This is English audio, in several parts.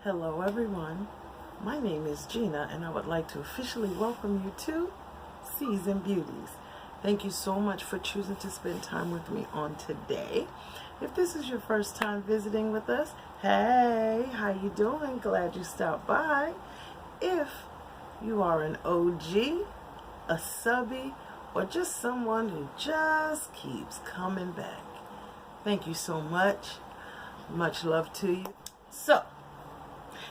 Hello everyone, my name is Gina and I would like to officially welcome you to Season Beauties. Thank you so much for choosing to spend time with me on today. If this is your first time visiting with us, hey, how you doing? Glad you stopped by. If you are an OG, a subby, or just someone who just keeps coming back, thank you so much. Much love to you. So,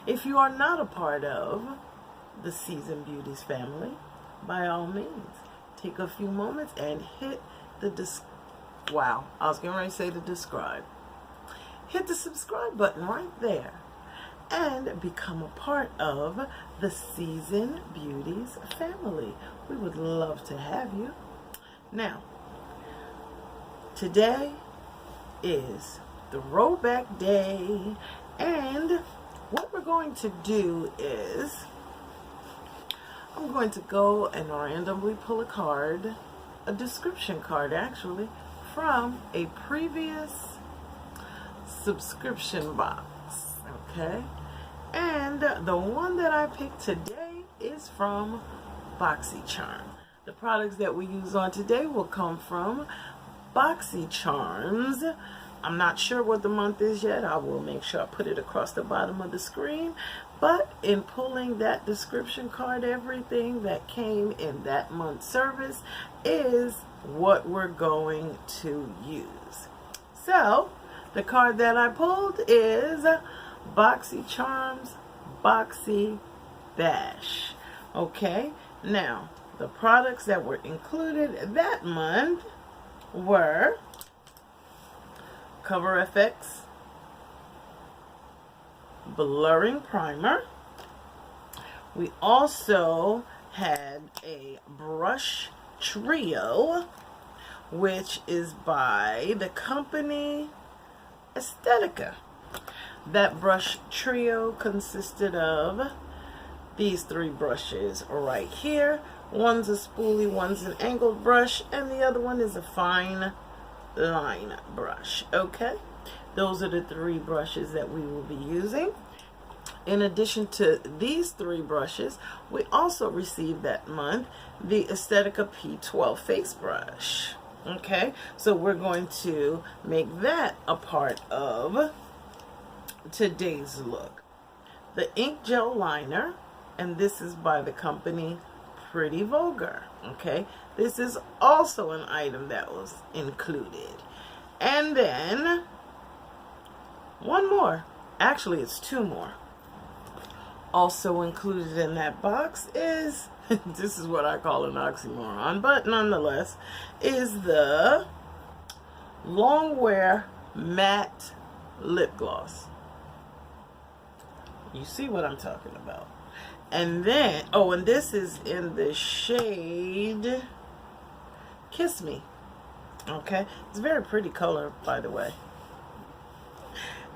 if you are not a part of the Season Beauties family, by all means, take a few moments and hit the Hit the subscribe button right there and become a part of the Season Beauties family. We would love to have you. Now, today is Throwback Day, and what we're going to do is I'm going to go and randomly pull a card, a description card actually, from a previous subscription box, okay? And the one that I picked today is from Boxycharm. The products that we use on today will come from Boxycharms. I'm not sure what the month is yet. I will make sure I put it across the bottom of the screen. But in pulling that description card, everything that came in that month's service is what we're going to use. So, the card that I pulled is Boxycharm's Boxy Bash. Okay, now the products that were included that month were Cover FX Blurring Primer. We also had a brush trio, which is by the company Aesthetica. That brush trio consisted of these three brushes right here. One's a spoolie, one's an angled brush, and the other one is a fine line brush. Okay, those are the three brushes that we will be using. In addition to these three brushes, we also received that month the Aesthetica P12 face brush. Okay, so we're going to make that a part of today's look. The ink gel liner, and this is by the company Pretty Vulgar. Okay, this is also an item that was included. And then one more, actually it's two more. Also included in that box is, this is what I call an oxymoron, but nonetheless, is the Longwear Matte Lip Gloss. You see what I'm talking about. And then, oh, and this is in the shade Kiss Me. Okay, it's a very pretty color, by the way.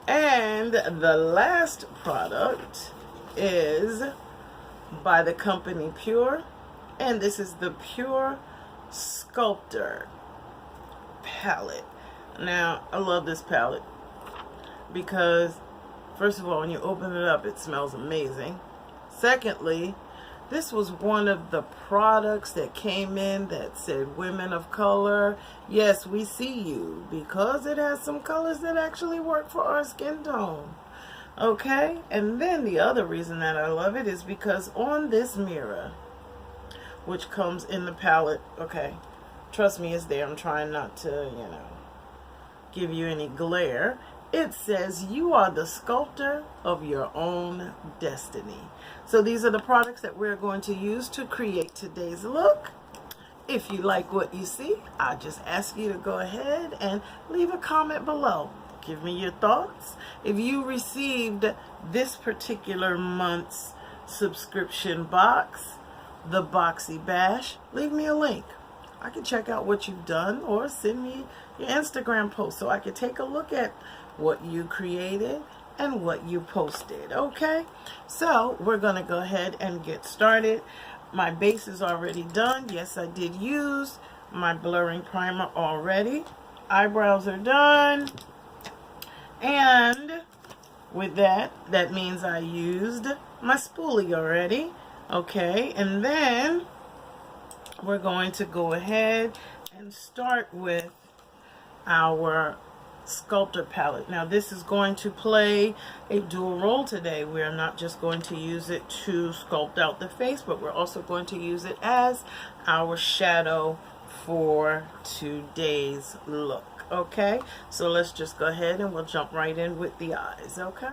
And the last product is by the company Pure, and this is the Pure Sculptor palette. Now, I love this palette because, first of all, when you open it up, it smells amazing. Secondly, this was one of the products that came in that said women of color. Yes, we see you, because it has some colors that actually work for our skin tone. Okay, and then the other reason that I love it is because on this mirror, which comes in the palette, okay, trust me, it's there. I'm trying not to, give you any glare. It says you are the sculptor of your own destiny. So these are the products that we're going to use to create today's look. If you like what you see, I just ask you to go ahead and leave a comment below. Give me your thoughts. If you received this particular month's subscription box, the Boxy Bash, leave me a link. I can check out what you've done, or send me your Instagram post so I can take a look at what you created and what you posted. Okay, so we're gonna go ahead and get started. My base is already done. Yes, I did use my blurring primer already. Eyebrows are done, and With that, that means I used my spoolie already. Okay, and then we're going to go ahead and start with our sculptor palette. Now this is going to play a dual role today. We're not just going to use it to sculpt out the face, but we're also going to use it as our shadow for today's look. Okay, so let's just go ahead and we'll jump right in with the eyes. Okay.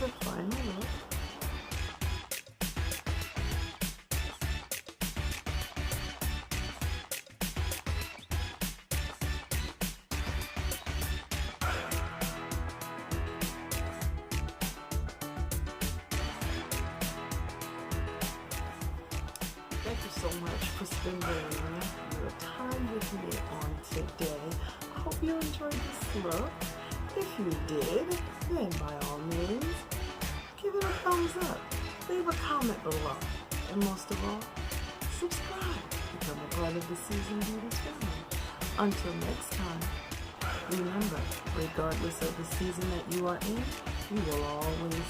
the final look. Thank you so much for spending your time with me on today. I hope you enjoyed this look. If you did, then by all means, give it a thumbs up. Leave a comment below. And most of all, subscribe. Become a part of the Seasoned Beauties family. Until next time, remember, regardless of the season that you are in, you will always